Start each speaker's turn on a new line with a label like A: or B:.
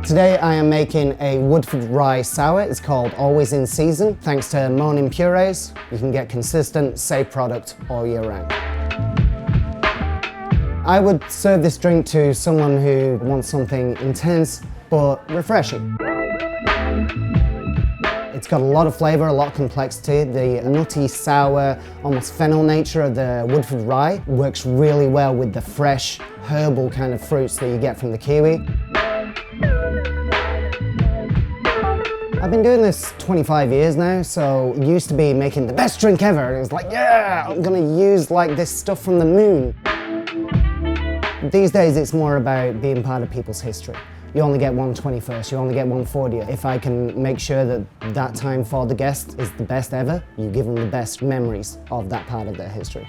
A: Today I am making a Woodford rye sour. It's called Always in Season. Thanks to MONIN purees, you can get consistent, safe product all year round. I would serve this drink to someone who wants something intense but refreshing. It's got a lot of flavour, a lot of complexity. The nutty, sour, almost fennel nature of the Woodford rye works really well with the fresh, herbal kind of fruits that you get from the kiwi. I've been doing this 25 years now, so it used to be making the best drink ever. It was like, yeah, I'm gonna use like this stuff from the moon. These days it's more about being part of people's history. You only get one 21st, you only get one 40th. If I can make sure that that time for the guest is the best ever, you give them the best memories of that part of their history.